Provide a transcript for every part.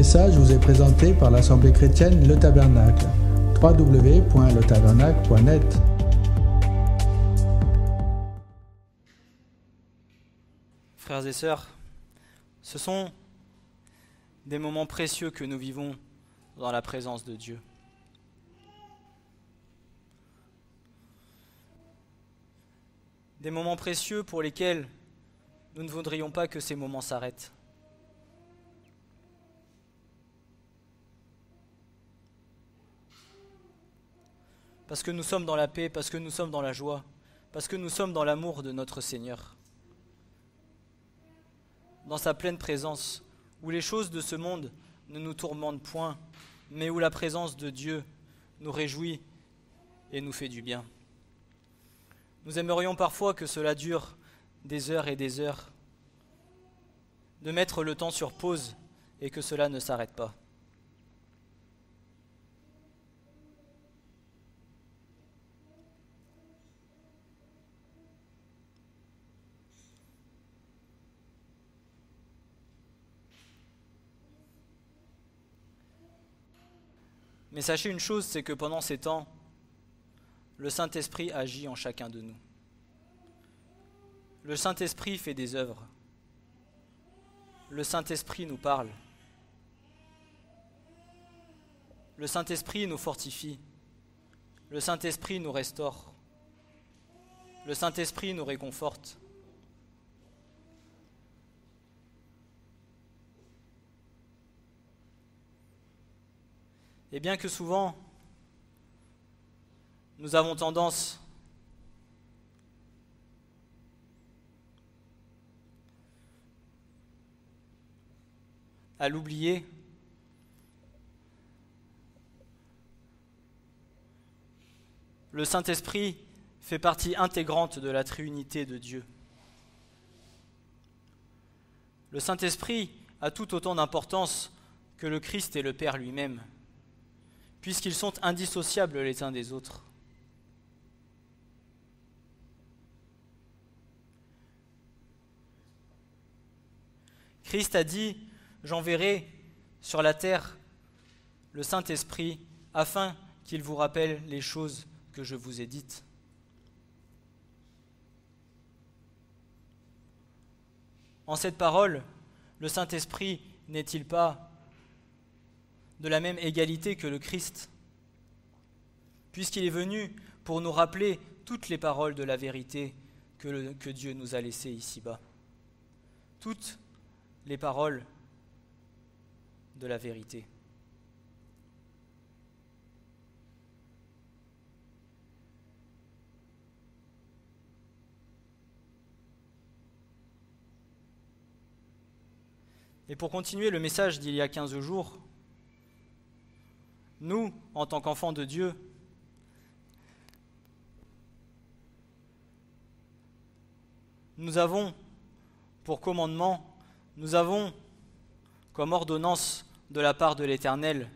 message vous est présenté par l'Assemblée chrétienne Le Tabernacle. www.letabernacle.net. Frères et sœurs, ce sont des moments précieux que nous vivons dans la présence de Dieu. Des moments précieux pour lesquels nous ne voudrions pas que ces moments s'arrêtent. Parce que nous sommes dans la paix, parce que nous sommes dans la joie, parce que nous sommes dans l'amour de notre Seigneur. Dans sa pleine présence, où les choses de ce monde ne nous tourmentent point, mais où la présence de Dieu nous réjouit et nous fait du bien. Nous aimerions parfois que cela dure des heures et des heures, de mettre le temps sur pause et que cela ne s'arrête pas. Mais sachez une chose, c'est que pendant ces temps, le Saint-Esprit agit en chacun de nous. Le Saint-Esprit fait des œuvres. Le Saint-Esprit nous parle. Le Saint-Esprit nous fortifie. Le Saint-Esprit nous restaure. Le Saint-Esprit nous réconforte. Et bien que souvent, nous avons tendance à l'oublier, le Saint-Esprit fait partie intégrante de la Trinité de Dieu. Le Saint-Esprit a tout autant d'importance que le Christ et le Père lui-même, puisqu'ils sont indissociables les uns des autres. Christ a dit « J'enverrai sur la terre le Saint-Esprit afin qu'il vous rappelle les choses que je vous ai dites. » En cette parole, le Saint-Esprit n'est-il pas de la même égalité que le Christ, puisqu'il est venu pour nous rappeler toutes les paroles de la vérité que Dieu nous a laissées ici-bas. Toutes les paroles de la vérité. Et pour continuer le message d'il y a 15 jours, nous, en tant qu'enfants de Dieu, nous avons pour commandement, nous avons comme ordonnance de la part de l'Éternel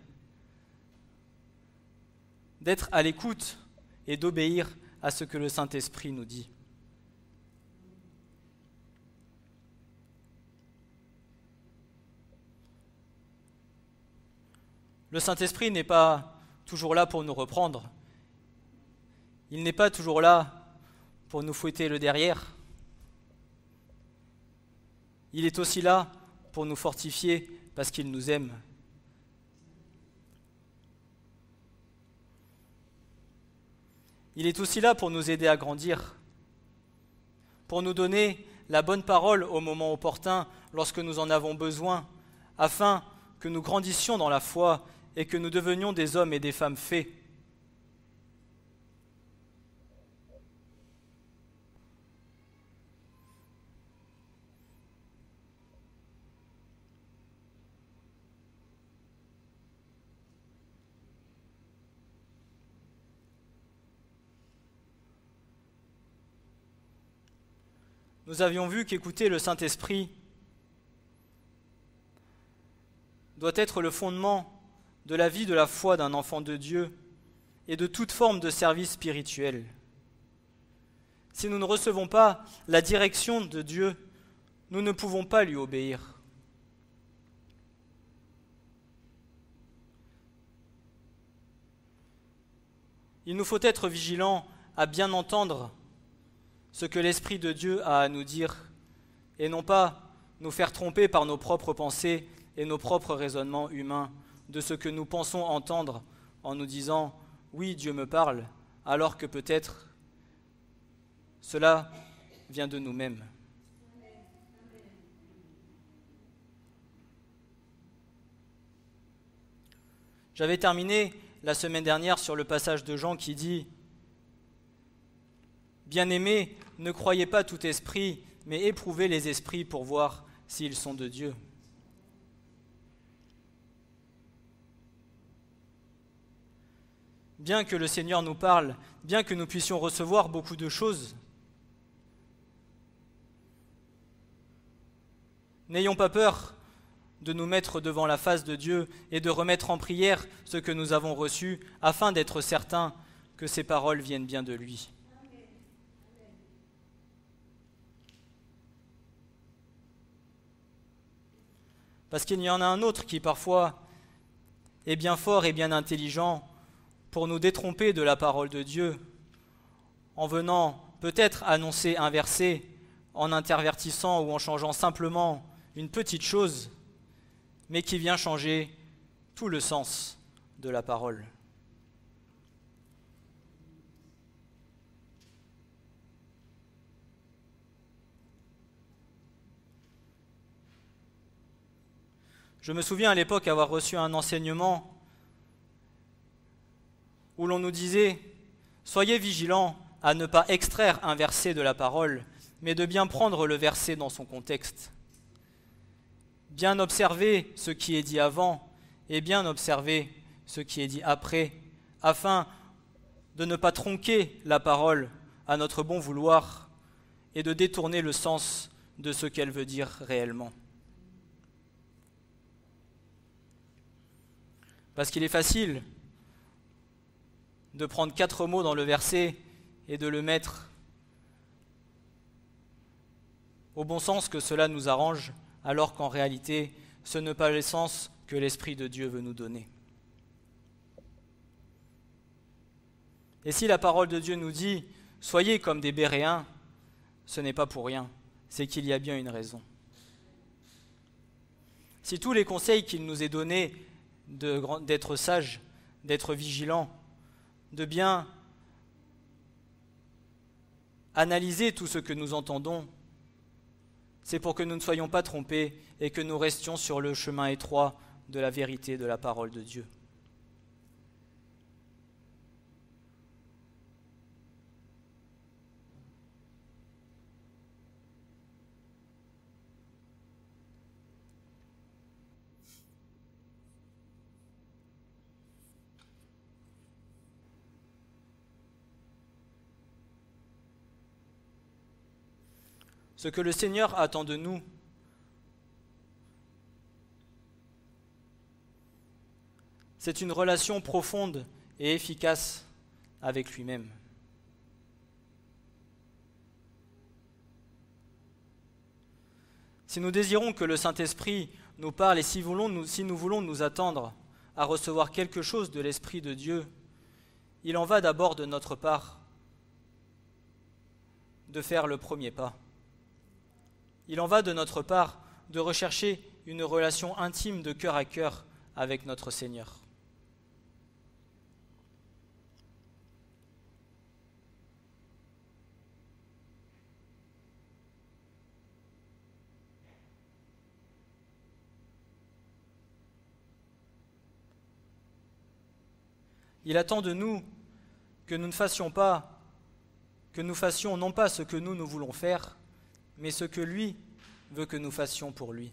d'être à l'écoute et d'obéir à ce que le Saint-Esprit nous dit. Le Saint-Esprit n'est pas toujours là pour nous reprendre. Il n'est pas toujours là pour nous fouetter le derrière. Il est aussi là pour nous fortifier parce qu'il nous aime. Il est aussi là pour nous aider à grandir, pour nous donner la bonne parole au moment opportun lorsque nous en avons besoin, afin que nous grandissions dans la foi et que nous devenions des hommes et des femmes faits. Nous avions vu qu'écouter le Saint-Esprit doit être le fondement de la vie de la foi d'un enfant de Dieu et de toute forme de service spirituel. Si nous ne recevons pas la direction de Dieu, nous ne pouvons pas lui obéir. Il nous faut être vigilants à bien entendre ce que l'Esprit de Dieu a à nous dire, et non pas nous faire tromper par nos propres pensées et nos propres raisonnements humains de ce que nous pensons entendre en nous disant « oui, Dieu me parle », alors que peut-être cela vient de nous-mêmes. J'avais terminé la semaine dernière sur le passage de Jean qui dit « Bien-aimés, ne croyez pas tout esprit, mais éprouvez les esprits pour voir s'ils sont de Dieu. » Bien que le Seigneur nous parle, bien que nous puissions recevoir beaucoup de choses, n'ayons pas peur de nous mettre devant la face de Dieu et de remettre en prière ce que nous avons reçu, afin d'être certains que ces paroles viennent bien de lui. Parce qu'il y en a un autre qui parfois est bien fort et bien intelligent pour nous détromper de la parole de Dieu, en venant peut-être annoncer un verset, en intervertissant ou en changeant simplement une petite chose, mais qui vient changer tout le sens de la parole. Je me souviens à l'époque avoir reçu un enseignement où l'on nous disait « Soyez vigilants à ne pas extraire un verset de la parole, mais de bien prendre le verset dans son contexte. Bien observer ce qui est dit avant et bien observer ce qui est dit après, afin de ne pas tronquer la parole à notre bon vouloir et de détourner le sens de ce qu'elle veut dire réellement. » Parce qu'il est facile de prendre 4 mots dans le verset et de le mettre au bon sens que cela nous arrange, alors qu'en réalité, ce n'est pas le sens que l'Esprit de Dieu veut nous donner. Et si la parole de Dieu nous dit « Soyez comme des Béréens », ce n'est pas pour rien, c'est qu'il y a bien une raison. Si tous les conseils qu'il nous est donnés d'être sages, d'être vigilants, de bien analyser tout ce que nous entendons, c'est pour que nous ne soyons pas trompés et que nous restions sur le chemin étroit de la vérité de la parole de Dieu. Ce que le Seigneur attend de nous, c'est une relation profonde et efficace avec lui-même. Si nous désirons que le Saint-Esprit nous parle et si nous voulons nous attendre à recevoir quelque chose de l'Esprit de Dieu, il en va d'abord de notre part de faire le premier pas. Il en va de notre part de rechercher une relation intime de cœur à cœur avec notre Seigneur. Il attend de nous que nous ne fassions pas, que nous fassions non pas ce que nous voulons faire, mais ce que lui veut que nous fassions pour lui.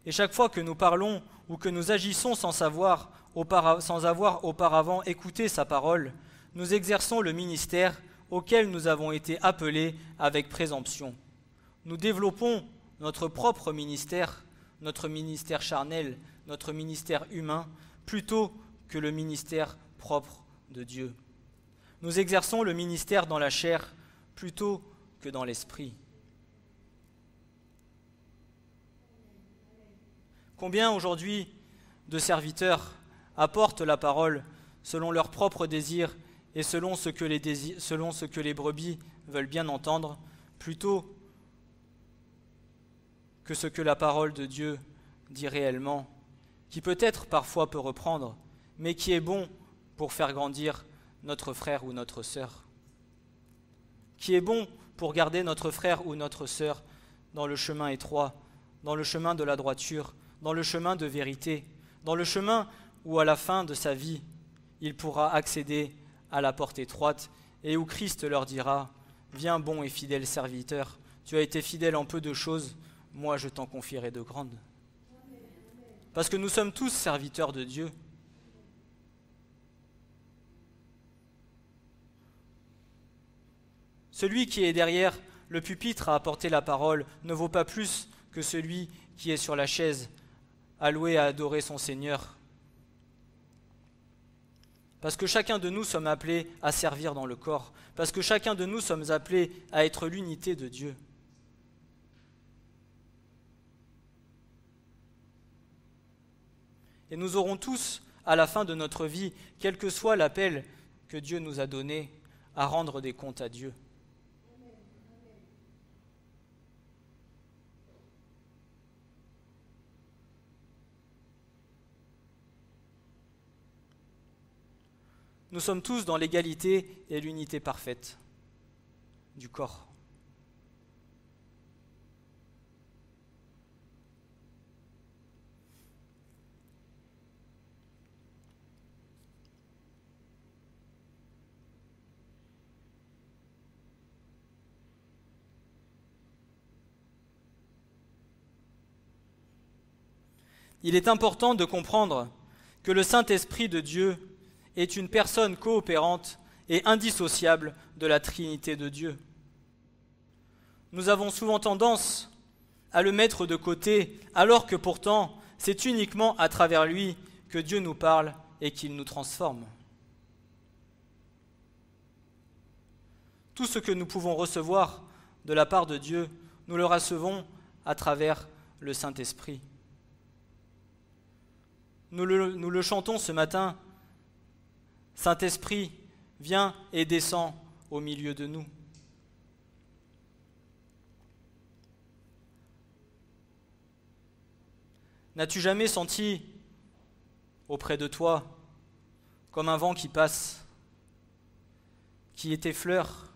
Et chaque fois que nous parlons ou que nous agissons sans avoir auparavant écouté sa parole, nous exerçons le ministère auquel nous avons été appelés avec présomption. Nous développons notre propre ministère, notre ministère charnel, notre ministère humain, plutôt que le ministère propre de Dieu. Nous exerçons le ministère dans la chair plutôt que dans l'esprit. Combien aujourd'hui de serviteurs apportent la parole selon leurs propres désirs et selon ce que les brebis veulent bien entendre, plutôt que ce que la parole de Dieu dit réellement, qui peut-être parfois peut reprendre, mais qui est bon pour faire grandir notre frère ou notre sœur, qui est bon pour garder notre frère ou notre sœur dans le chemin étroit, dans le chemin de la droiture, dans le chemin de vérité, dans le chemin où à la fin de sa vie, il pourra accéder à la porte étroite et où Christ leur dira « Viens bon et fidèle serviteur, tu as été fidèle en peu de choses, moi je t'en confierai de grandes. » Parce que nous sommes tous serviteurs de Dieu. Celui qui est derrière le pupitre à apporter la parole ne vaut pas plus que celui qui est sur la chaise, alloué à adorer son Seigneur. Parce que chacun de nous sommes appelés à servir dans le corps, parce que chacun de nous sommes appelés à être l'unité de Dieu. Et nous aurons tous, à la fin de notre vie, quel que soit l'appel que Dieu nous a donné, à rendre des comptes à Dieu. Nous sommes tous dans l'égalité et l'unité parfaite du corps. Il est important de comprendre que le Saint-Esprit de Dieu est une personne coopérante et indissociable de la Trinité de Dieu. Nous avons souvent tendance à le mettre de côté, alors que pourtant, c'est uniquement à travers lui que Dieu nous parle et qu'il nous transforme. Tout ce que nous pouvons recevoir de la part de Dieu, nous le recevons à travers le Saint-Esprit. Nous le chantons ce matin. Saint-Esprit, viens et descends au milieu de nous. N'as-tu jamais senti auprès de toi, comme un vent qui passe, qui t'effleure,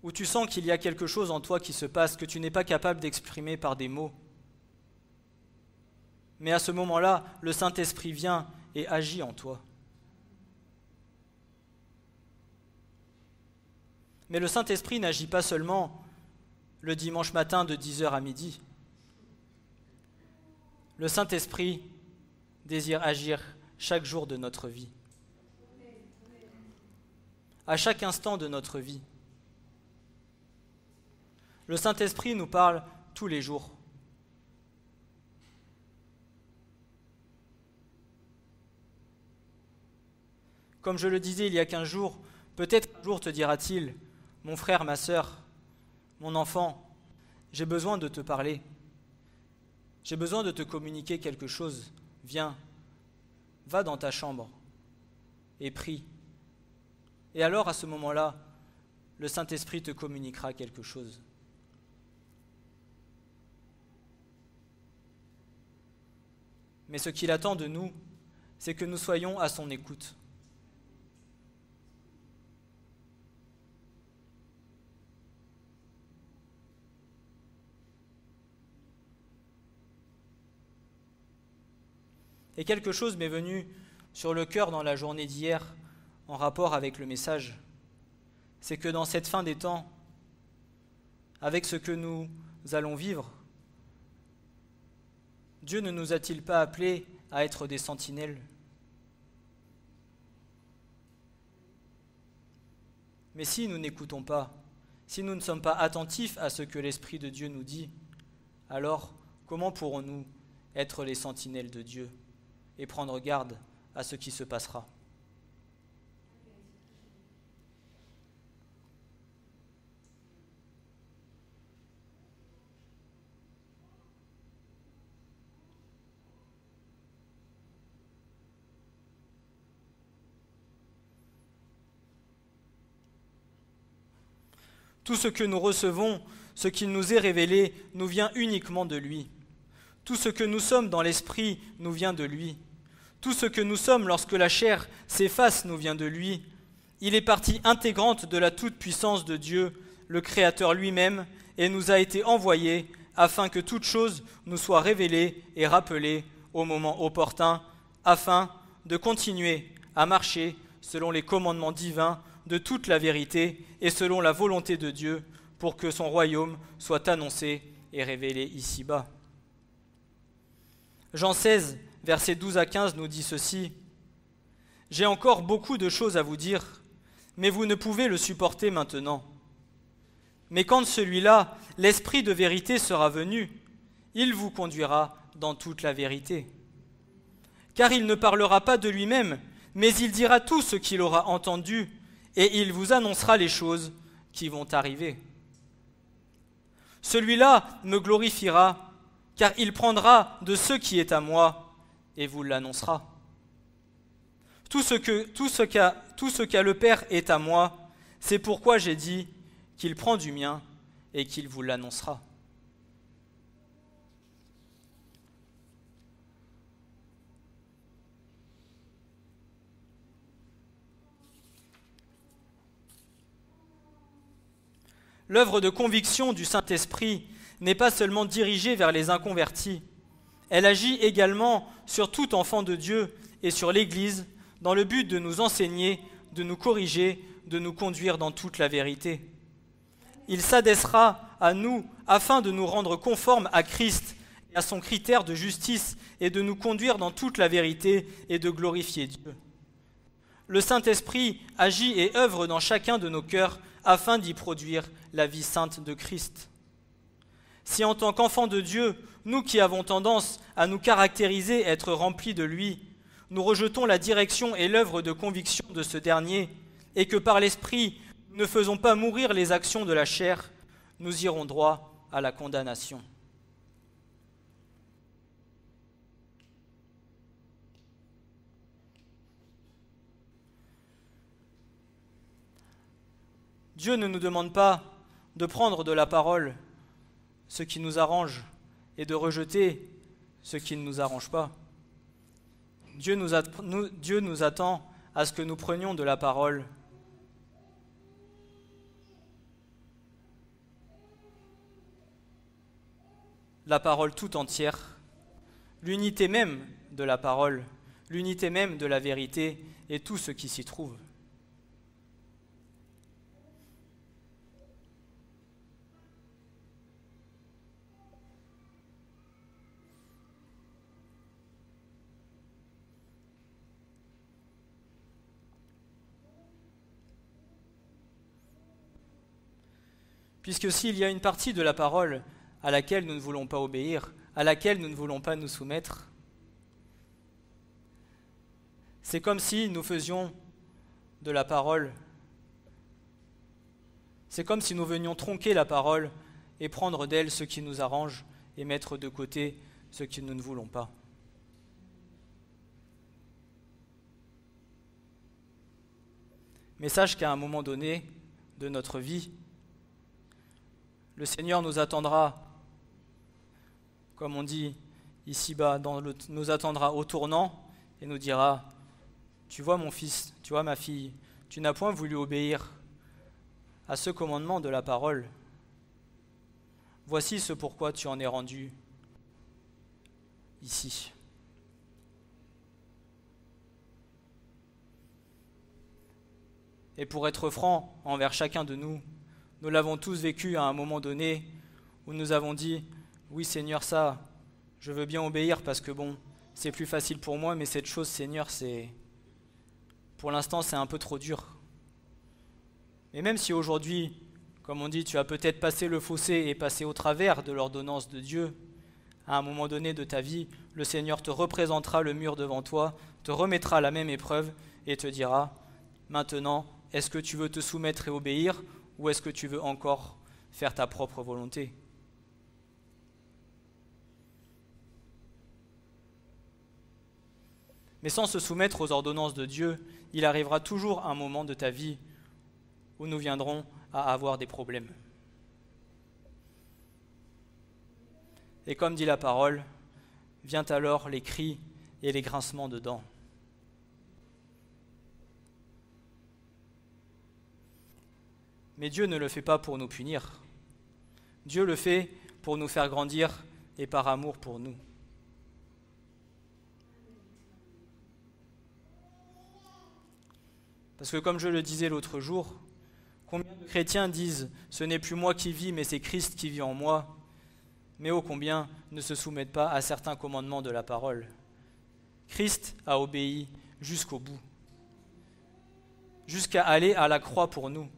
où tu sens qu'il y a quelque chose en toi qui se passe, que tu n'es pas capable d'exprimer par des mots? Mais à ce moment-là, le Saint-Esprit vient et agit en toi. Mais le Saint-Esprit n'agit pas seulement le dimanche matin de 10h à midi. Le Saint-Esprit désire agir chaque jour de notre vie, à chaque instant de notre vie. Le Saint-Esprit nous parle tous les jours. Comme je le disais il y a 15 jours, peut-être un jour te dira-t-il, mon frère, ma sœur, mon enfant, j'ai besoin de te parler. J'ai besoin de te communiquer quelque chose. Viens, va dans ta chambre et prie. Et alors, à ce moment-là, le Saint-Esprit te communiquera quelque chose. Mais ce qu'il attend de nous, c'est que nous soyons à son écoute. Et quelque chose m'est venu sur le cœur dans la journée d'hier en rapport avec le message. C'est que dans cette fin des temps, avec ce que nous allons vivre, Dieu ne nous a-t-il pas appelés à être des sentinelles? Mais si nous n'écoutons pas, si nous ne sommes pas attentifs à ce que l'Esprit de Dieu nous dit, alors comment pourrons-nous être les sentinelles de Dieu et prendre garde à ce qui se passera? Tout ce que nous recevons, ce qu'il nous est révélé, nous vient uniquement de lui. Tout ce que nous sommes dans l'esprit nous vient de lui. Tout ce que nous sommes lorsque la chair s'efface nous vient de lui. Il est partie intégrante de la toute-puissance de Dieu, le Créateur lui-même, et nous a été envoyé afin que toute chose nous soit révélée et rappelée au moment opportun, afin de continuer à marcher selon les commandements divins de toute la vérité et selon la volonté de Dieu, pour que son royaume soit annoncé et révélé ici-bas. Jean 16, versets 12 à 15 nous dit ceci. « J'ai encore beaucoup de choses à vous dire, mais vous ne pouvez le supporter maintenant. Mais quand celui-là, l'Esprit de vérité sera venu, il vous conduira dans toute la vérité. Car il ne parlera pas de lui-même, mais il dira tout ce qu'il aura entendu, et il vous annoncera les choses qui vont arriver. Celui-là me glorifiera, car il prendra de ce qui est à moi, et vous l'annoncera. Tout ce qu'a le Père est à moi, c'est pourquoi j'ai dit qu'il prend du mien et qu'il vous l'annoncera. » L'œuvre de conviction du Saint-Esprit n'est pas seulement dirigée vers les inconvertis, elle agit également sur tout enfant de Dieu et sur l'Église dans le but de nous enseigner, de nous corriger, de nous conduire dans toute la vérité. Il s'adressera à nous afin de nous rendre conformes à Christ et à son critère de justice et de nous conduire dans toute la vérité et de glorifier Dieu. Le Saint-Esprit agit et œuvre dans chacun de nos cœurs afin d'y produire la vie sainte de Christ. Si en tant qu'enfants de Dieu, nous qui avons tendance à nous caractériser et être remplis de lui, nous rejetons la direction et l'œuvre de conviction de ce dernier, et que par l'Esprit, nous ne faisons pas mourir les actions de la chair, nous irons droit à la condamnation. Dieu ne nous demande pas de prendre de la parole ce qui nous arrange et de rejeter ce qui ne nous arrange pas. Dieu nous attend à ce que nous prenions de la parole. La parole tout entière, l'unité même de la parole, l'unité même de la vérité et tout ce qui s'y trouve. Puisque s'il y a une partie de la parole à laquelle nous ne voulons pas obéir, à laquelle nous ne voulons pas nous soumettre, c'est comme si nous faisions de la parole, c'est comme si nous venions tronquer la parole et prendre d'elle ce qui nous arrange et mettre de côté ce que nous ne voulons pas. Mais sache qu'à un moment donné de notre vie, le Seigneur nous attendra, comme on dit ici-bas, nous attendra au tournant et nous dira « Tu vois mon fils, tu vois ma fille, tu n'as point voulu obéir à ce commandement de la parole. Voici ce pourquoi tu en es rendu ici. » Et pour être franc envers chacun de nous, nous l'avons tous vécu à un moment donné où nous avons dit « Oui Seigneur, ça, je veux bien obéir parce que bon, c'est plus facile pour moi, mais cette chose Seigneur, pour l'instant c'est un peu trop dur. » Et même si aujourd'hui, comme on dit, tu as peut-être passé le fossé et passé au travers de l'ordonnance de Dieu, à un moment donné de ta vie, le Seigneur te représentera le mur devant toi, te remettra la même épreuve et te dira « Maintenant, est-ce que tu veux te soumettre et obéir ? Ou est-ce que tu veux encore faire ta propre volonté ? Mais sans se soumettre aux ordonnances de Dieu, il arrivera toujours un moment de ta vie où nous viendrons à avoir des problèmes. Et comme dit la parole, vient alors les cris et les grincements de dents. Mais Dieu ne le fait pas pour nous punir. Dieu le fait pour nous faire grandir et par amour pour nous. Parce que comme je le disais l'autre jour, combien de chrétiens disent « Ce n'est plus moi qui vis, mais c'est Christ qui vit en moi », mais ô combien ne se soumettent pas à certains commandements de la parole. Christ a obéi jusqu'au bout, jusqu'à aller à la croix pour nous.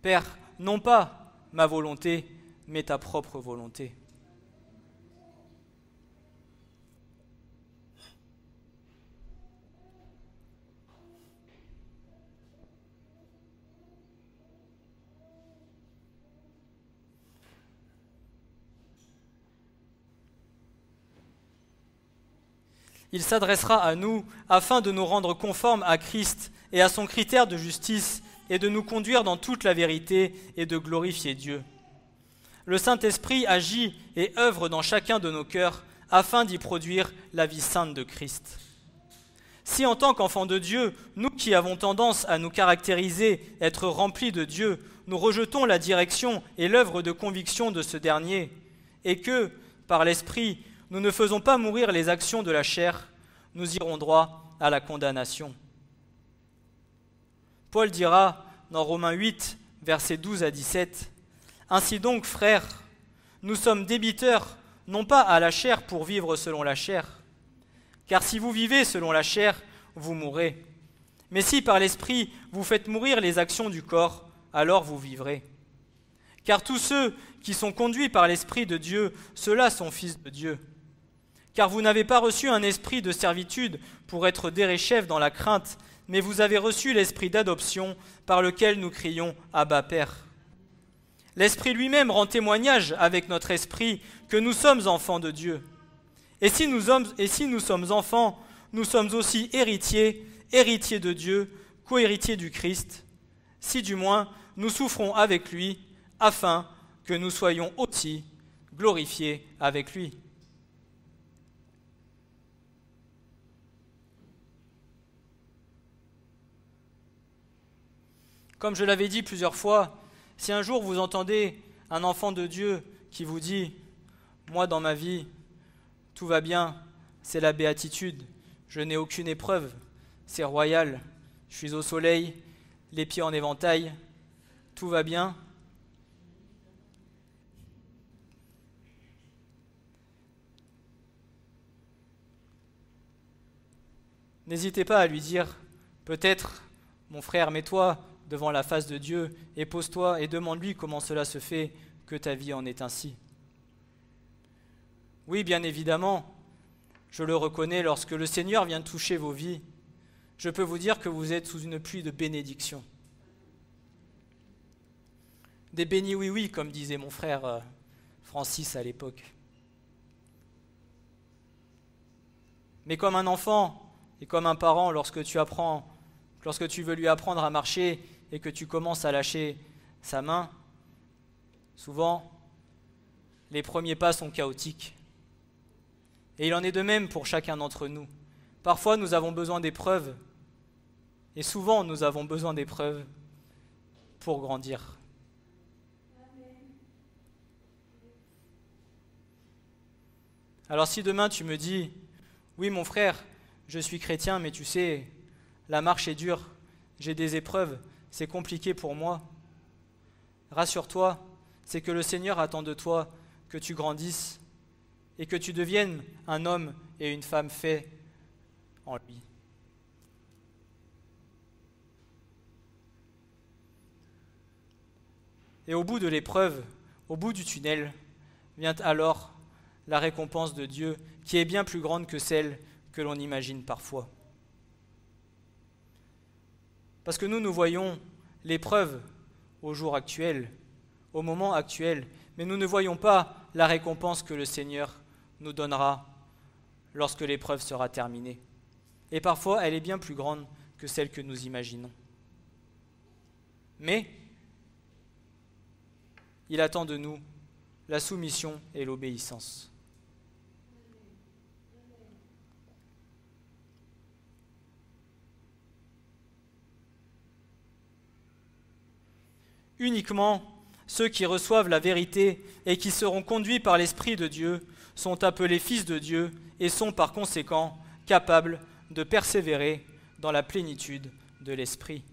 Père, non pas ma volonté, mais ta propre volonté. Il s'adressera à nous afin de nous rendre conformes à Christ et à son critère de justice et de nous conduire dans toute la vérité et de glorifier Dieu. Le Saint-Esprit agit et œuvre dans chacun de nos cœurs afin d'y produire la vie sainte de Christ. Si en tant qu'enfants de Dieu, nous qui avons tendance à nous caractériser, être remplis de Dieu, nous rejetons la direction et l'œuvre de conviction de ce dernier, et que, par l'Esprit, nous ne faisons pas mourir les actions de la chair, nous irons droit à la condamnation. Paul dira dans Romains 8, versets 12 à 17, « Ainsi donc, frères, nous sommes débiteurs, non pas à la chair pour vivre selon la chair. Car si vous vivez selon la chair, vous mourrez. Mais si par l'Esprit vous faites mourir les actions du corps, alors vous vivrez. Car tous ceux qui sont conduits par l'Esprit de Dieu, ceux-là sont fils de Dieu. Car vous n'avez pas reçu un esprit de servitude pour être derechefs dans la crainte, mais vous avez reçu l'esprit d'adoption par lequel nous crions « Abba, Père ». L'Esprit lui-même rend témoignage avec notre esprit que nous sommes enfants de Dieu. Et si nous sommes enfants, nous sommes aussi héritiers de Dieu, co-héritiers du Christ, si du moins nous souffrons avec lui, afin que nous soyons aussi glorifiés avec lui. Comme je l'avais dit plusieurs fois, si un jour vous entendez un enfant de Dieu qui vous dit « Moi dans ma vie, tout va bien, c'est la béatitude, je n'ai aucune épreuve, c'est royal, je suis au soleil, les pieds en éventail, tout va bien », n'hésitez pas à lui dire « Peut-être, mon frère, mets-toi devant la face de Dieu et pose-toi et demande-lui comment cela se fait que ta vie en est ainsi. » Oui, bien évidemment, je le reconnais, lorsque le Seigneur vient toucher vos vies, je peux vous dire que vous êtes sous une pluie de bénédictions. Des bénis oui-oui, comme disait mon frère Francis à l'époque. Mais comme un enfant et comme un parent, lorsque tu veux lui apprendre à marcher et que tu commences à lâcher sa main, souvent, les premiers pas sont chaotiques. Et il en est de même pour chacun d'entre nous. Parfois, nous avons besoin d'épreuves, et souvent, nous avons besoin d'épreuves pour grandir. Alors si demain tu me dis « Oui, mon frère, je suis chrétien, mais tu sais, la marche est dure, j'ai des épreuves, c'est compliqué pour moi. » Rassure-toi, c'est que le Seigneur attend de toi que tu grandisses et que tu deviennes un homme et une femme faits en lui. Et au bout de l'épreuve, au bout du tunnel, vient alors la récompense de Dieu qui est bien plus grande que celle que l'on imagine parfois. Parce que nous voyons l'épreuve au jour actuel, au moment actuel, mais nous ne voyons pas la récompense que le Seigneur nous donnera lorsque l'épreuve sera terminée. Et parfois, elle est bien plus grande que celle que nous imaginons. Mais Il attend de nous la soumission et l'obéissance. Uniquement ceux qui reçoivent la vérité et qui seront conduits par l'Esprit de Dieu sont appelés fils de Dieu et sont par conséquent capables de persévérer dans la plénitude de l'Esprit.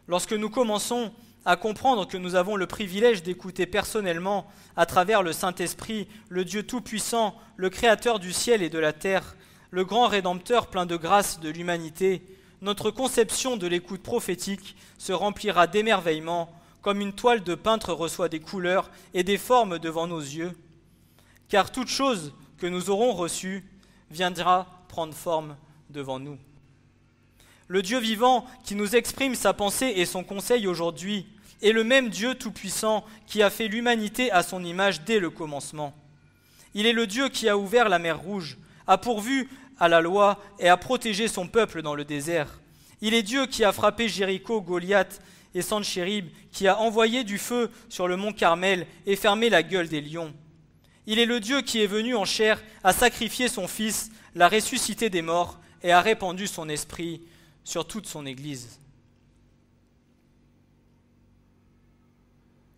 Lorsque nous commençons à comprendre que nous avons le privilège d'écouter personnellement, à travers le Saint-Esprit, le Dieu Tout-Puissant, le Créateur du ciel et de la terre, le grand Rédempteur plein de grâce de l'humanité, notre conception de l'écoute prophétique se remplira d'émerveillement, comme une toile de peintre reçoit des couleurs et des formes devant nos yeux. Car toute chose que nous aurons reçue viendra prendre forme devant nous. Le Dieu vivant qui nous exprime sa pensée et son conseil aujourd'hui est le même Dieu tout-puissant qui a fait l'humanité à son image dès le commencement. Il est le Dieu qui a ouvert la mer Rouge, a pourvu à la loi et a protégé son peuple dans le désert. Il est Dieu qui a frappé Jéricho, Goliath et Sanchérib, qui a envoyé du feu sur le mont Carmel et fermé la gueule des lions. Il est le Dieu qui est venu en chair, a sacrifié son Fils, l'a ressuscité des morts et a répandu son esprit sur toute son Église.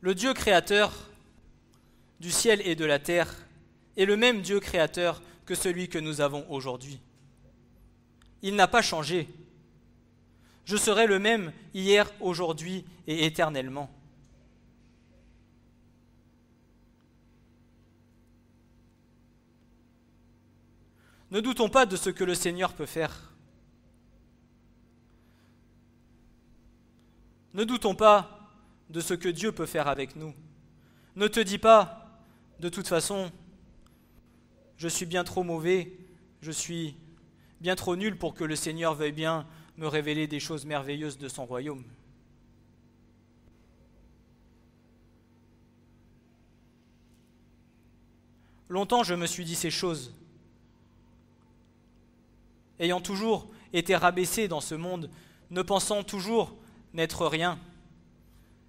Le Dieu créateur du ciel et de la terre est le même Dieu créateur que celui que nous avons aujourd'hui. Il n'a pas changé. Je serai le même hier, aujourd'hui et éternellement. Ne doutons pas de ce que le Seigneur peut faire. Ne doutons pas de ce que Dieu peut faire avec nous. Ne te dis pas, de toute façon, je suis bien trop mauvais, je suis bien trop nul pour que le Seigneur veuille bien me révéler des choses merveilleuses de son royaume. Longtemps je me suis dit ces choses, ayant toujours été rabaissé dans ce monde, ne pensant toujours n'être rien,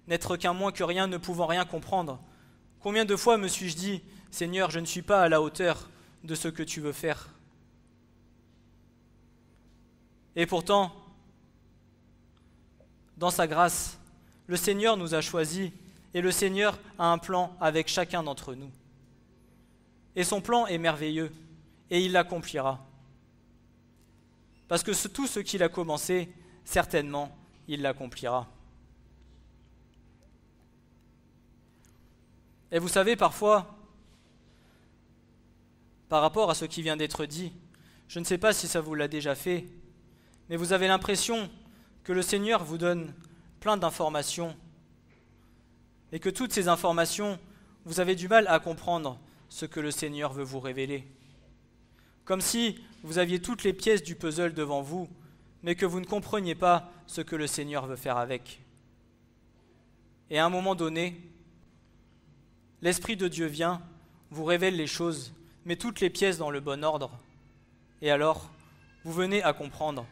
n'être qu'un moins que rien, ne pouvant rien comprendre. Combien de fois me suis-je dit, Seigneur, je ne suis pas à la hauteur de ce que tu veux faire. Et pourtant, dans sa grâce, le Seigneur nous a choisis et le Seigneur a un plan avec chacun d'entre nous. Et son plan est merveilleux et il l'accomplira. Parce que tout ce qu'il a commencé, certainement, il l'accomplira. Et vous savez, parfois, par rapport à ce qui vient d'être dit, je ne sais pas si ça vous l'a déjà fait, mais vous avez l'impression que le Seigneur vous donne plein d'informations et que toutes ces informations, vous avez du mal à comprendre ce que le Seigneur veut vous révéler. Comme si vous aviez toutes les pièces du puzzle devant vous, mais que vous ne compreniez pas ce que le Seigneur veut faire avec. Et à un moment donné, l'Esprit de Dieu vient, vous révèle les choses, met toutes les pièces dans le bon ordre, et alors, vous venez à comprendre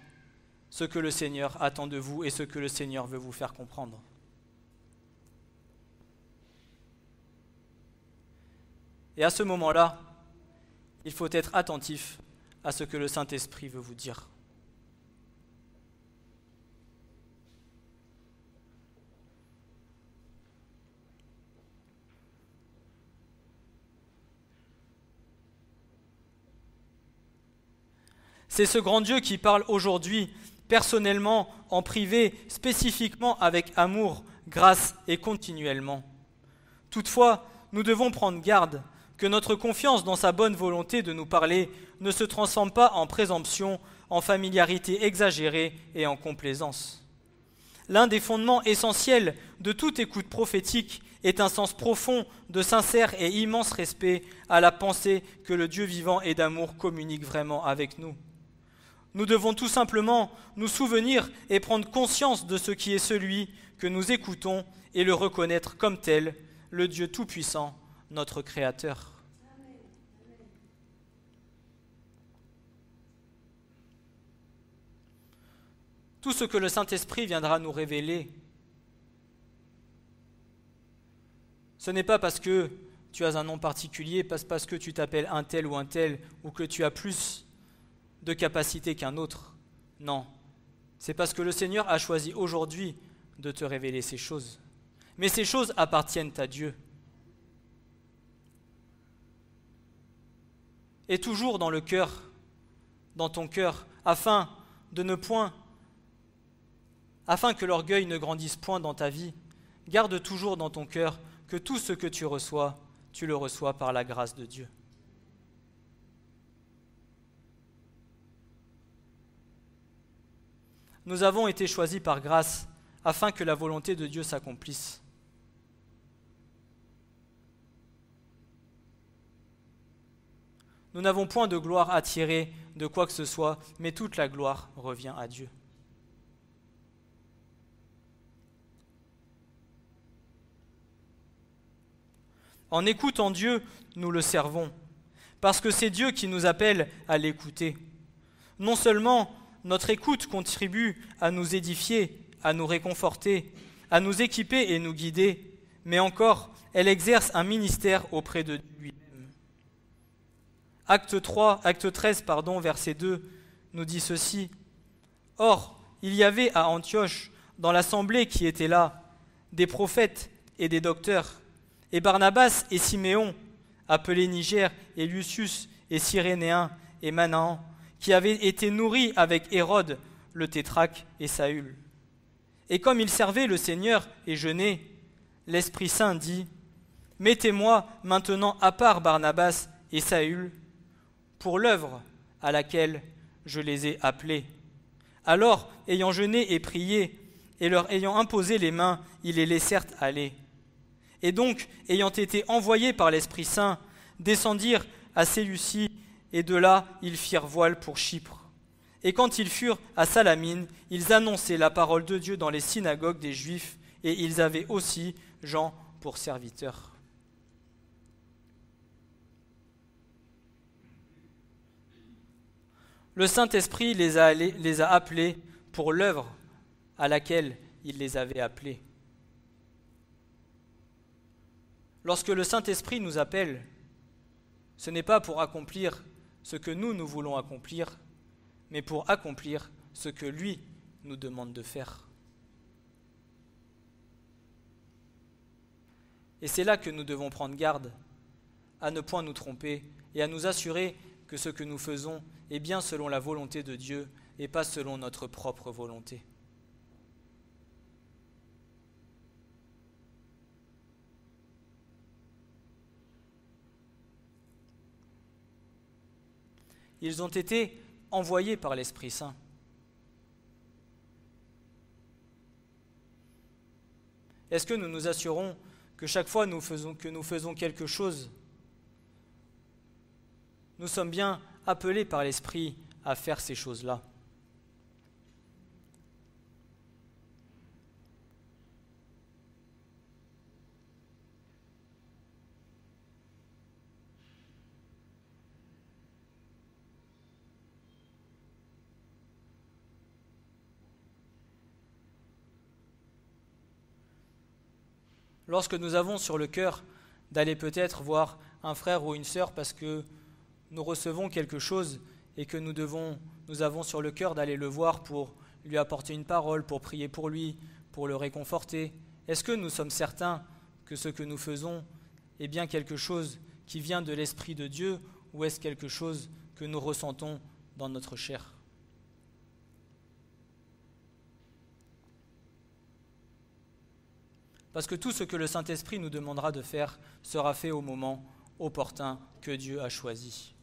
ce que le Seigneur attend de vous et ce que le Seigneur veut vous faire comprendre. Et à ce moment-là, il faut être attentif à ce que le Saint-Esprit veut vous dire. C'est ce grand Dieu qui parle aujourd'hui, personnellement, en privé, spécifiquement avec amour, grâce et continuellement. Toutefois, nous devons prendre garde que notre confiance dans sa bonne volonté de nous parler ne se transforme pas en présomption, en familiarité exagérée et en complaisance. L'un des fondements essentiels de toute écoute prophétique est un sens profond de sincère et immense respect à la pensée que le Dieu vivant et d'amour communique vraiment avec nous. Nous devons tout simplement nous souvenir et prendre conscience de ce qui est celui que nous écoutons et le reconnaître comme tel, le Dieu Tout-Puissant, notre Créateur. tout ce que le Saint-Esprit viendra nous révéler, ce n'est pas parce que tu as un nom particulier, pas parce que tu t'appelles un tel, ou que tu as plus de capacité qu'un autre. Non, c'est parce que le Seigneur a choisi aujourd'hui de te révéler ces choses. Mais ces choses appartiennent à Dieu. Et toujours dans le cœur, dans ton cœur, afin que l'orgueil ne grandisse point dans ta vie, garde toujours dans ton cœur que tout ce que tu reçois, tu le reçois par la grâce de Dieu. Nous avons été choisis par grâce afin que la volonté de Dieu s'accomplisse. Nous n'avons point de gloire à tirer de quoi que ce soit, mais toute la gloire revient à Dieu. En écoutant Dieu, nous le servons, parce que c'est Dieu qui nous appelle à l'écouter. Non seulement notre écoute contribue à nous édifier, à nous réconforter, à nous équiper et nous guider, mais encore, elle exerce un ministère auprès de lui-même. Acte 13, verset 2, nous dit ceci. « Or, il y avait à Antioche, dans l'assemblée qui était là, des prophètes et des docteurs, et Barnabas et Siméon, appelés Niger, et Lucius, et Cyrénéen, et Manaen, qui avaient été nourris avec Hérode, le tétrarque, et Saül. Et comme ils servaient le Seigneur et jeûnaient, l'Esprit Saint dit, « Mettez-moi maintenant à part Barnabas et Saül pour l'œuvre à laquelle je les ai appelés. » Alors, ayant jeûné et prié, et leur ayant imposé les mains, ils les laissèrent aller. Et donc, ayant été envoyés par l'Esprit Saint, descendirent à Séleucie, et de là, ils firent voile pour Chypre. Et quand ils furent à Salamine, ils annonçaient la parole de Dieu dans les synagogues des Juifs, et ils avaient aussi Jean pour serviteur. Le Saint-Esprit les a appelés pour l'œuvre à laquelle il les avait appelés. Lorsque le Saint-Esprit nous appelle, ce n'est pas pour accomplir ce que nous voulons accomplir, mais pour accomplir ce que lui nous demande de faire. Et c'est là que nous devons prendre garde, à ne point nous tromper et à nous assurer que ce que nous faisons est bien selon la volonté de Dieu et pas selon notre propre volonté. Ils ont été envoyés par l'Esprit Saint. Est-ce que nous nous assurons que chaque fois que nous faisons quelque chose, nous sommes bien appelés par l'Esprit à faire ces choses-là? Lorsque nous avons sur le cœur d'aller peut-être voir un frère ou une sœur parce que nous recevons quelque chose et que nous avons sur le cœur d'aller le voir pour lui apporter une parole, pour prier pour lui, pour le réconforter, est-ce que nous sommes certains que ce que nous faisons est bien quelque chose qui vient de l'Esprit de Dieu ou est-ce quelque chose que nous ressentons dans notre chair ? Parce que tout ce que le Saint-Esprit nous demandera de faire sera fait au moment opportun que Dieu a choisi.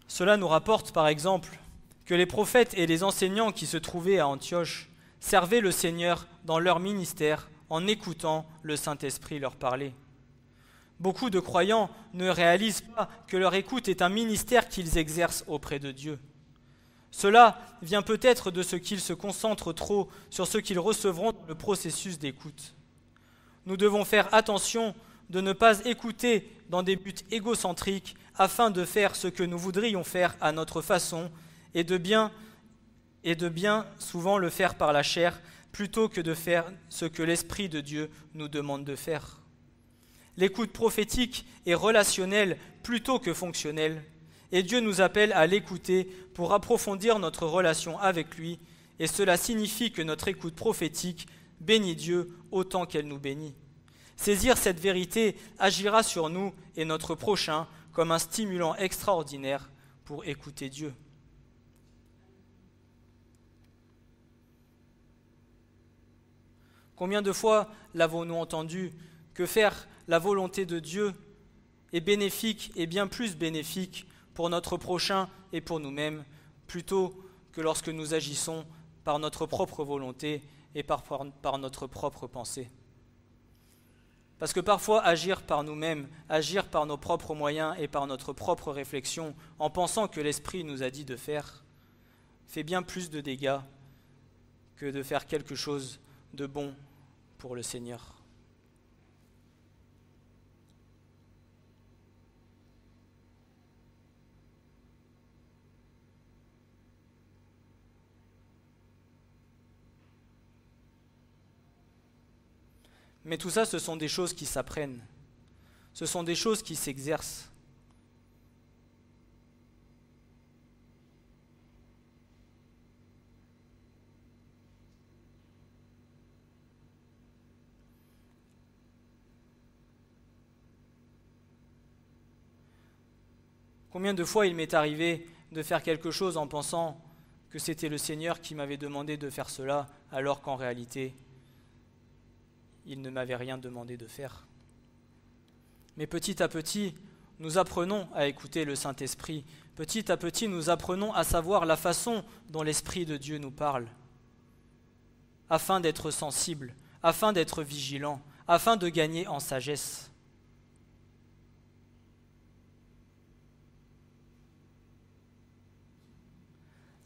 Cela nous rapporte par exemple que les prophètes et les enseignants qui se trouvaient à Antioche servaient le Seigneur dans leur ministère en écoutant le Saint-Esprit leur parler. Beaucoup de croyants ne réalisent pas que leur écoute est un ministère qu'ils exercent auprès de Dieu. Cela vient peut-être de ce qu'ils se concentrent trop sur ce qu'ils recevront dans le processus d'écoute. Nous devons faire attention de ne pas écouter dans des buts égocentriques afin de faire ce que nous voudrions faire à notre façon et de bien souvent le faire par la chair plutôt que de faire ce que l'Esprit de Dieu nous demande de faire. L'écoute prophétique est relationnelle plutôt que fonctionnelle, et Dieu nous appelle à l'écouter pour approfondir notre relation avec lui, et cela signifie que notre écoute prophétique bénit Dieu autant qu'elle nous bénit. Saisir cette vérité agira sur nous et notre prochain comme un stimulant extraordinaire pour écouter Dieu. Combien de fois l'avons-nous entendu que faire la volonté de Dieu est bénéfique et bien plus bénéfique pour notre prochain et pour nous-mêmes, plutôt que lorsque nous agissons par notre propre volonté et par notre propre pensée. Parce que parfois agir par nous-mêmes, agir par nos propres moyens et par notre propre réflexion, en pensant que l'Esprit nous a dit de faire, fait bien plus de dégâts que de faire quelque chose de bon pour le Seigneur. Mais tout ça, ce sont des choses qui s'apprennent. Ce sont des choses qui s'exercent. Combien de fois il m'est arrivé de faire quelque chose en pensant que c'était le Seigneur qui m'avait demandé de faire cela, alors qu'en réalité, il ne m'avait rien demandé de faire. Mais petit à petit, nous apprenons à écouter le Saint-Esprit. Petit à petit, nous apprenons à savoir la façon dont l'Esprit de Dieu nous parle, afin d'être sensibles, afin d'être vigilants, afin de gagner en sagesse.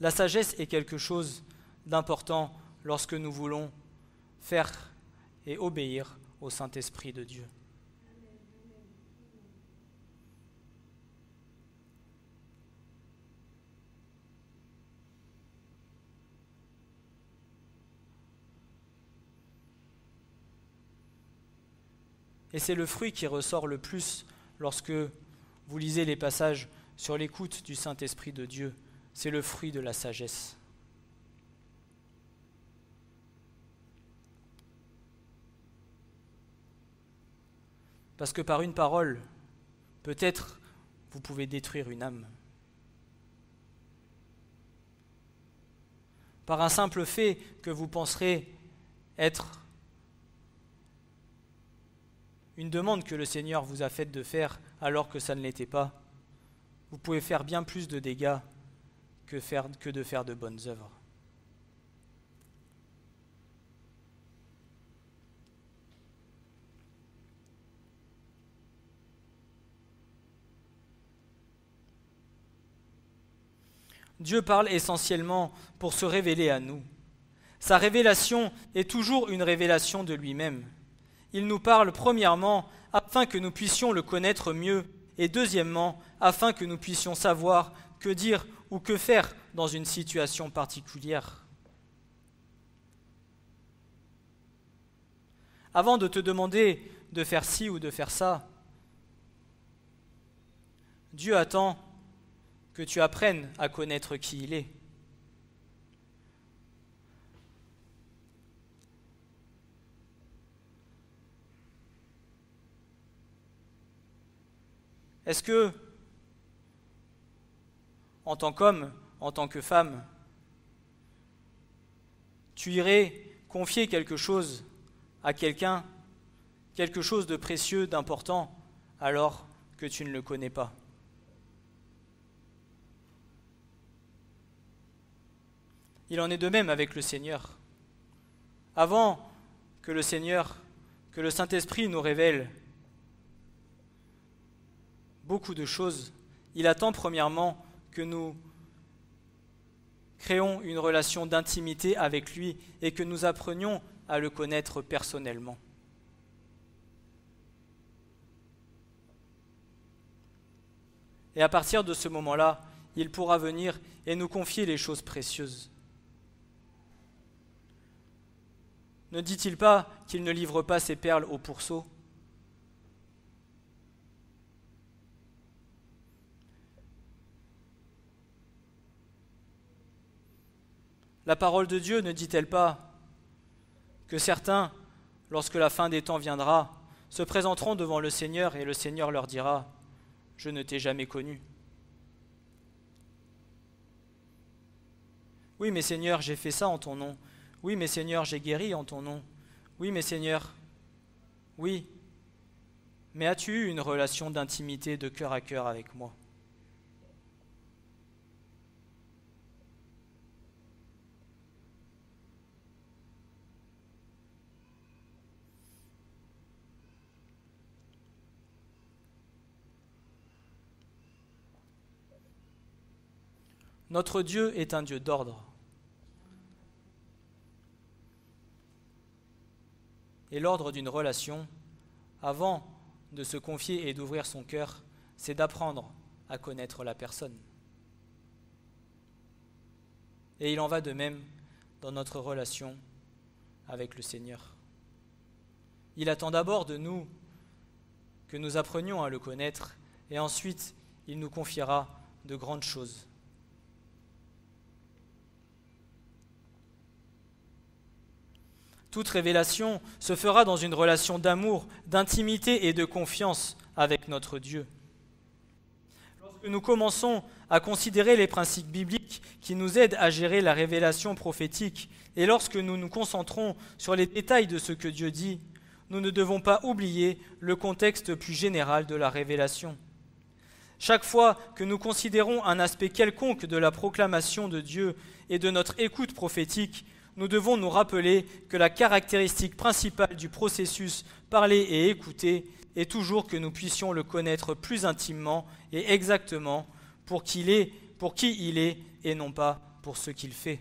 La sagesse est quelque chose d'important lorsque nous voulons faire et obéir au Saint-Esprit de Dieu. Et c'est le fruit qui ressort le plus lorsque vous lisez les passages sur l'écoute du Saint-Esprit de Dieu. C'est le fruit de la sagesse. Parce que par une parole, peut-être vous pouvez détruire une âme. Par un simple fait que vous penserez être une demande que le Seigneur vous a faite de faire alors que ça ne l'était pas, vous pouvez faire bien plus de dégâts que de faire de bonnes œuvres. Dieu parle essentiellement pour se révéler à nous. Sa révélation est toujours une révélation de lui-même. Il nous parle premièrement afin que nous puissions le connaître mieux et deuxièmement afin que nous puissions savoir que dire ou que faire dans une situation particulière. Avant de te demander de faire ci ou de faire ça, Dieu attend que tu apprennes à connaître qui il est. Est-ce que, en tant qu'homme, en tant que femme, tu irais confier quelque chose à quelqu'un, quelque chose de précieux, d'important, alors que tu ne le connais pas? Il en est de même avec le Seigneur. Avant que le Saint-Esprit nous révèle beaucoup de choses. Il attend premièrement que nous créons une relation d'intimité avec lui et que nous apprenions à le connaître personnellement. Et à partir de ce moment-là, il pourra venir et nous confier les choses précieuses. Ne dit-il pas qu'il ne livre pas ses perles aux pourceaux ? La parole de Dieu ne dit-elle pas que certains, lorsque la fin des temps viendra, se présenteront devant le Seigneur et le Seigneur leur dira « Je ne t'ai jamais connu ». Oui, mais Seigneur, j'ai fait ça en ton nom. Oui, mais Seigneur, j'ai guéri en ton nom. Oui, mais Seigneur, oui. Mais as-tu eu une relation d'intimité de cœur à cœur avec moi ? Notre Dieu est un Dieu d'ordre. Et l'ordre d'une relation, avant de se confier et d'ouvrir son cœur, c'est d'apprendre à connaître la personne. Et il en va de même dans notre relation avec le Seigneur. Il attend d'abord de nous que nous apprenions à le connaître, et ensuite il nous confiera de grandes choses. Toute révélation se fera dans une relation d'amour, d'intimité et de confiance avec notre Dieu. Lorsque nous commençons à considérer les principes bibliques qui nous aident à gérer la révélation prophétique, et lorsque nous nous concentrons sur les détails de ce que Dieu dit, nous ne devons pas oublier le contexte plus général de la révélation. Chaque fois que nous considérons un aspect quelconque de la proclamation de Dieu et de notre écoute prophétique, nous devons nous rappeler que la caractéristique principale du processus parler et écouter est toujours que nous puissions le connaître plus intimement et exactement pour qui il est et non pas pour ce qu'il fait.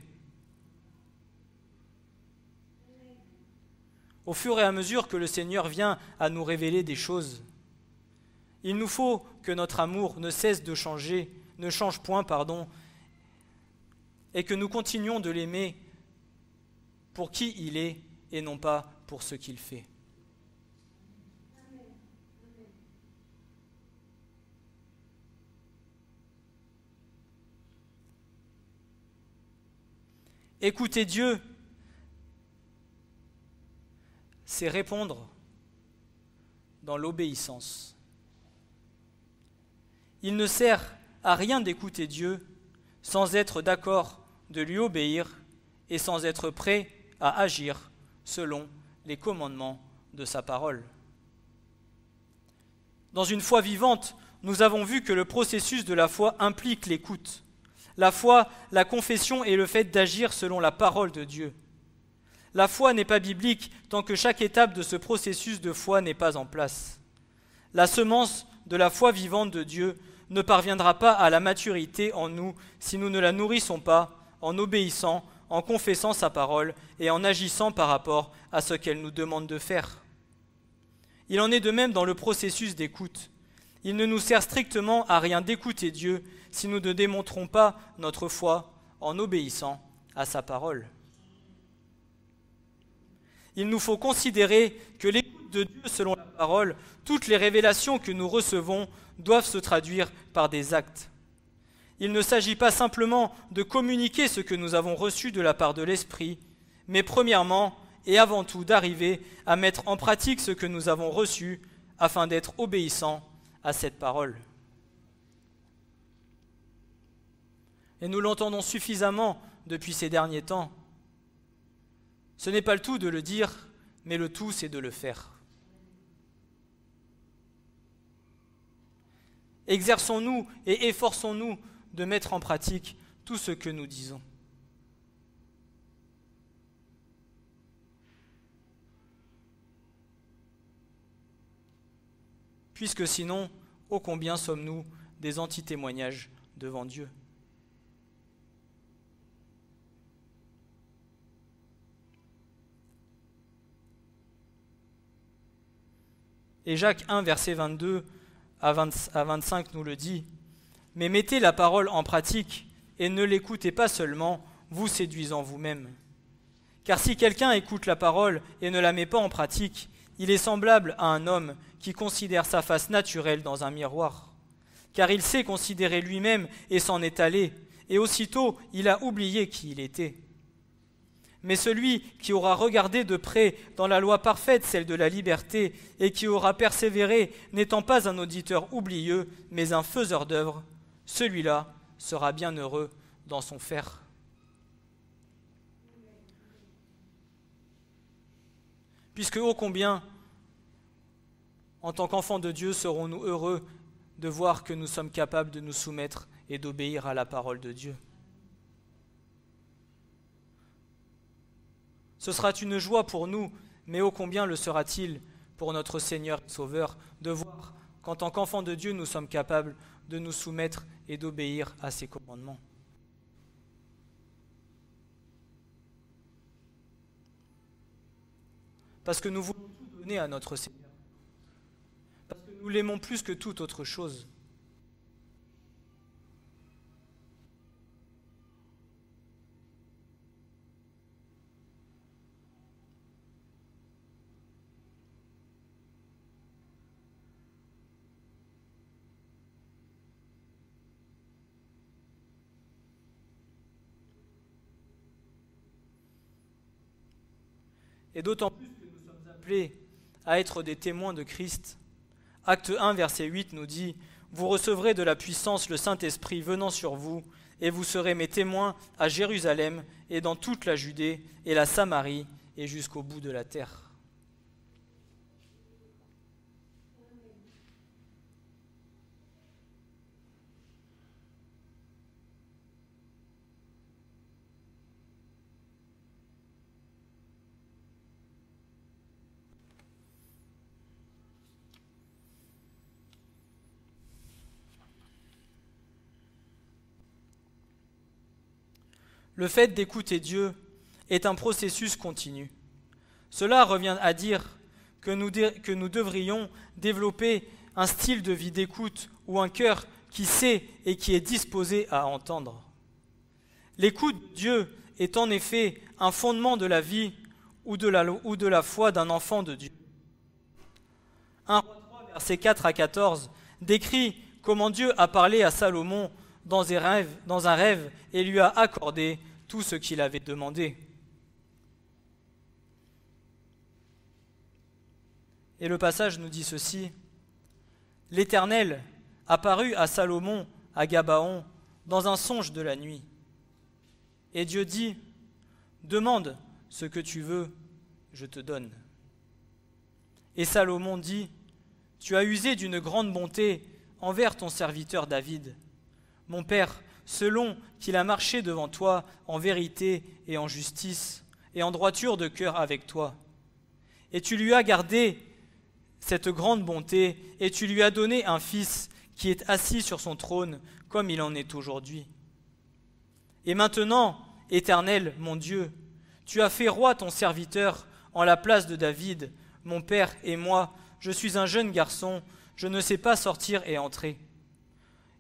Au fur et à mesure que le Seigneur vient à nous révéler des choses, il nous faut que notre amour ne cesse de changer, ne change point, et que nous continuions de l'aimer pour qui il est et non pas pour ce qu'il fait. Écouter Dieu, c'est répondre dans l'obéissance. Il ne sert à rien d'écouter Dieu sans être d'accord de lui obéir et sans être prêt à agir selon les commandements de sa parole. Dans une foi vivante, nous avons vu que le processus de la foi implique l'écoute. La foi, la confession et le fait d'agir selon la parole de Dieu. La foi n'est pas biblique tant que chaque étape de ce processus de foi n'est pas en place. La semence de la foi vivante de Dieu ne parviendra pas à la maturité en nous si nous ne la nourrissons pas en obéissant, en confessant sa parole et en agissant par rapport à ce qu'elle nous demande de faire. Il en est de même dans le processus d'écoute. Il ne nous sert strictement à rien d'écouter Dieu si nous ne démontrons pas notre foi en obéissant à sa parole. Il nous faut considérer que l'écoute de Dieu selon la parole, toutes les révélations que nous recevons doivent se traduire par des actes. Il ne s'agit pas simplement de communiquer ce que nous avons reçu de la part de l'Esprit, mais premièrement et avant tout d'arriver à mettre en pratique ce que nous avons reçu afin d'être obéissants à cette parole. Et nous l'entendons suffisamment depuis ces derniers temps. Ce n'est pas le tout de le dire, mais le tout c'est de le faire. Exerçons-nous et efforçons-nous de mettre en pratique tout ce que nous disons. Puisque sinon, ô combien sommes-nous des anti-témoignages devant Dieu. Et Jacques 1, verset 22 à 25 nous le dit. « Mais mettez la parole en pratique et ne l'écoutez pas seulement, vous séduisant vous-même. Car si quelqu'un écoute la parole et ne la met pas en pratique, il est semblable à un homme qui considère sa face naturelle dans un miroir. Car il s'est considéré lui-même et s'en est allé, et aussitôt il a oublié qui il était. Mais celui qui aura regardé de près dans la loi parfaite, celle de la liberté, et qui aura persévéré, n'étant pas un auditeur oublieux, mais un faiseur d'œuvres, celui-là sera bien heureux dans son faire. » Puisque ô combien, en tant qu'enfants de Dieu, serons-nous heureux de voir que nous sommes capables de nous soumettre et d'obéir à la parole de Dieu. Ce sera une joie pour nous, mais ô combien le sera-t-il pour notre Seigneur et Sauveur de voir qu'en tant qu'enfants de Dieu, nous sommes capables de nous soumettre et d'obéir à ses commandements. Parce que nous voulons tout donner à notre Seigneur. Parce que nous l'aimons plus que toute autre chose. Et d'autant plus que nous sommes appelés à être des témoins de Christ. Acte 1, verset 8 nous dit « Vous recevrez de la puissance le Saint-Esprit venant sur vous, et vous serez mes témoins à Jérusalem et dans toute la Judée et la Samarie et jusqu'au bout de la terre. » Le fait d'écouter Dieu est un processus continu. Cela revient à dire que nous devrions développer un style de vie d'écoute ou un cœur qui sait et qui est disposé à entendre. L'écoute de Dieu est en effet un fondement de la vie ou de la foi d'un enfant de Dieu. 1 Roi 3, versets 4 à 14 décrit comment Dieu a parlé à Salomon dans un rêve et lui a accordé tout ce qu'il avait demandé. Et le passage nous dit ceci: « L'Éternel apparut à Salomon à Gabaon dans un songe de la nuit. Et Dieu dit, « Demande ce que tu veux, je te donne. » Et Salomon dit, « Tu as usé d'une grande bonté envers ton serviteur David, mon père, selon qu'il a marché devant toi en vérité et en justice, et en droiture de cœur avec toi. Et tu lui as gardé cette grande bonté, et tu lui as donné un fils qui est assis sur son trône, comme il en est aujourd'hui. Et maintenant, Éternel, mon Dieu, tu as fait roi ton serviteur en la place de David, mon père et moi, je suis un jeune garçon, je ne sais pas sortir et entrer.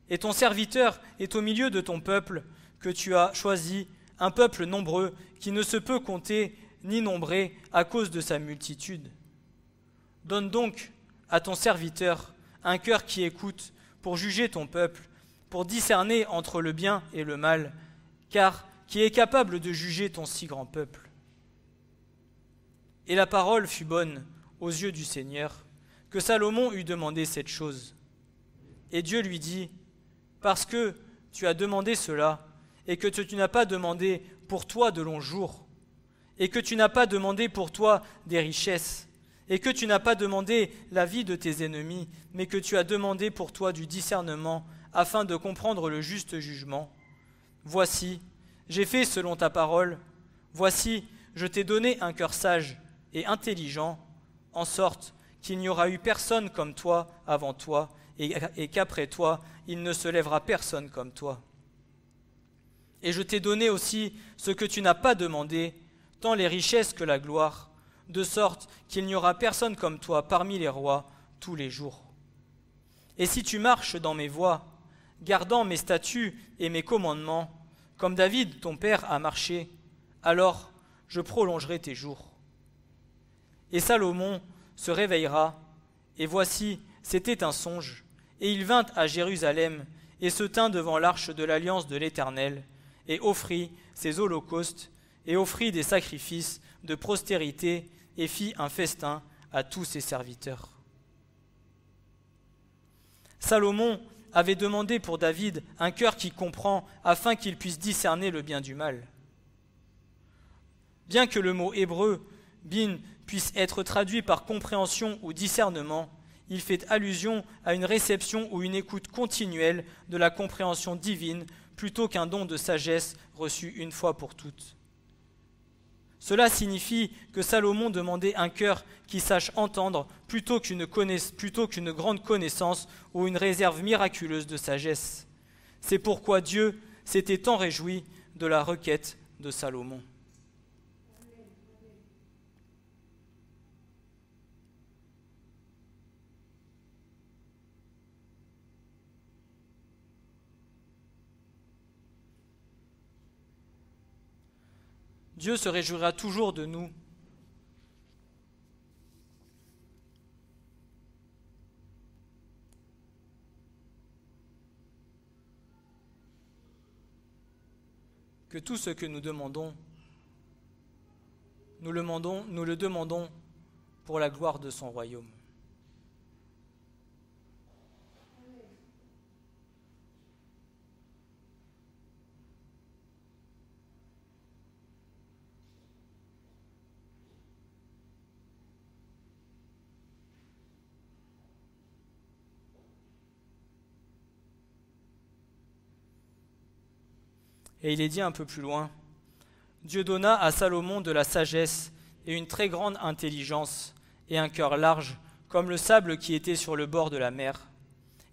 Et ton serviteur est au milieu de ton peuple que tu as choisi, un peuple nombreux qui ne se peut compter ni nombrer à cause de sa multitude. Donne donc à ton serviteur un cœur qui écoute pour juger ton peuple, pour discerner entre le bien et le mal, car qui est capable de juger ton si grand peuple. » Et la parole fut bonne aux yeux du Seigneur, que Salomon eût demandé cette chose. Et Dieu lui dit, « Parce que tu as demandé cela, et que tu n'as pas demandé pour toi de longs jours, et que tu n'as pas demandé pour toi des richesses, et que tu n'as pas demandé la vie de tes ennemis, mais que tu as demandé pour toi du discernement, afin de comprendre le juste jugement. Voici, j'ai fait selon ta parole, voici, je t'ai donné un cœur sage et intelligent, en sorte qu'il n'y aura eu personne comme toi avant toi, et qu'après toi, il ne se lèvera personne comme toi. Et je t'ai donné aussi ce que tu n'as pas demandé, tant les richesses que la gloire, de sorte qu'il n'y aura personne comme toi parmi les rois tous les jours. Et si tu marches dans mes voies, gardant mes statuts et mes commandements, comme David ton père a marché, alors je prolongerai tes jours. Et Salomon se réveillera, et voici, c'était un songe, et il vint à Jérusalem, et se tint devant l'arche de l'alliance de l'Éternel, et offrit ses holocaustes, et offrit des sacrifices de postérité, et fit un festin à tous ses serviteurs. Salomon avait demandé pour David un cœur qui comprend, afin qu'il puisse discerner le bien du mal. Bien que le mot hébreu « bin » puisse être traduit par compréhension ou discernement, il fait allusion à une réception ou une écoute continuelle de la compréhension divine plutôt qu'un don de sagesse reçu une fois pour toutes. Cela signifie que Salomon demandait un cœur qui sache entendre plutôt qu'une grande connaissance ou une réserve miraculeuse de sagesse. C'est pourquoi Dieu s'était tant réjoui de la requête de Salomon. Dieu se réjouira toujours de nous. Que tout ce que nous demandons, nous le demandons pour la gloire de son royaume. Et il est dit un peu plus loin, Dieu donna à Salomon de la sagesse et une très grande intelligence et un cœur large, comme le sable qui était sur le bord de la mer.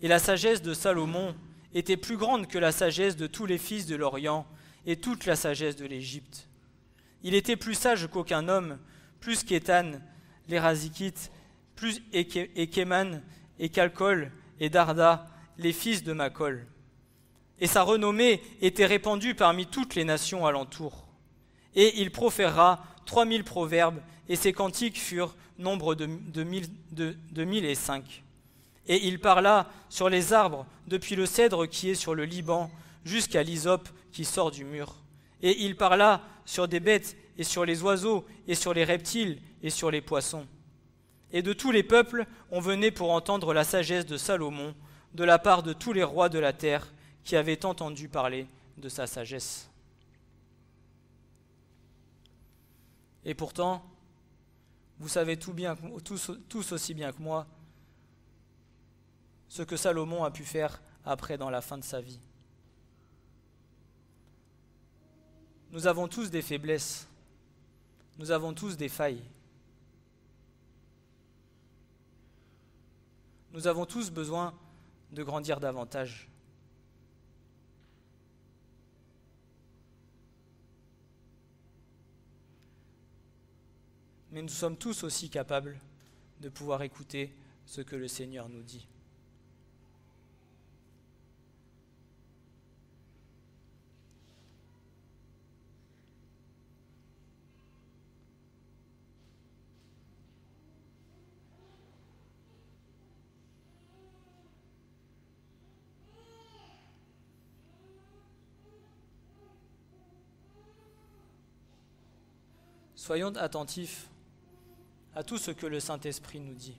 Et la sagesse de Salomon était plus grande que la sagesse de tous les fils de l'Orient et toute la sagesse de l'Égypte. Il était plus sage qu'aucun homme, plus qu'Étan, l'Érazikite, plus Kéman, et Calcol, et Darda, les fils de Macol. Et sa renommée était répandue parmi toutes les nations alentour. Et il proféra 3000 proverbes, et ses cantiques furent nombre de 1005. Et il parla sur les arbres, depuis le cèdre qui est sur le Liban, jusqu'à l'hysope qui sort du mur. Et il parla sur des bêtes, et sur les oiseaux, et sur les reptiles, et sur les poissons. Et de tous les peuples, on venait pour entendre la sagesse de Salomon, de la part de tous les rois de la terre, qui avaient entendu parler de sa sagesse. Et pourtant, vous savez tous aussi bien que moi ce que Salomon a pu faire après dans la fin de sa vie. Nous avons tous des faiblesses, nous avons tous des failles. Nous avons tous besoin de grandir davantage. Mais nous sommes tous aussi capables de pouvoir écouter ce que le Seigneur nous dit. Soyons attentifs à tout ce que le Saint-Esprit nous dit.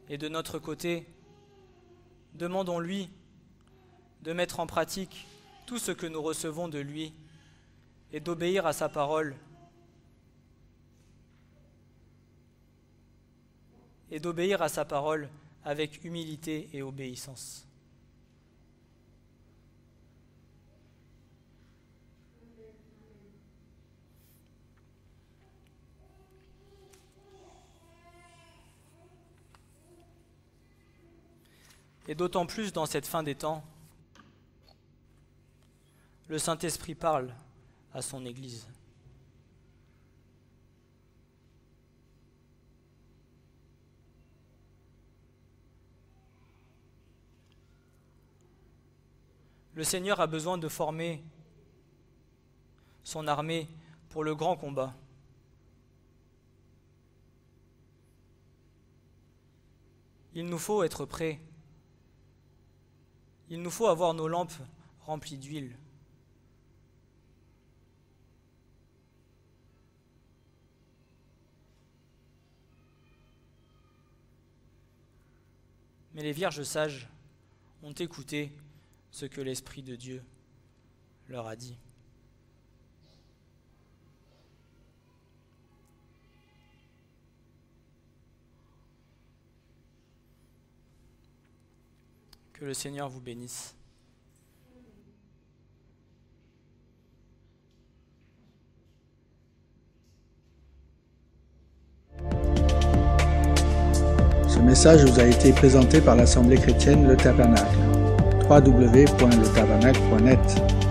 Et de notre côté, demandons-lui de mettre en pratique tout ce que nous recevons de lui et d'obéir à sa parole avec humilité et obéissance. Et d'autant plus dans cette fin des temps, le Saint-Esprit parle à son Église. Le Seigneur a besoin de former son armée pour le grand combat. Il nous faut être prêts. Il nous faut avoir nos lampes remplies d'huile. Mais les vierges sages ont écouté ce que l'Esprit de Dieu leur a dit. Que le Seigneur vous bénisse. Ce message vous a été présenté par l'Assemblée chrétienne Le Tabernacle. www.letabernacle.net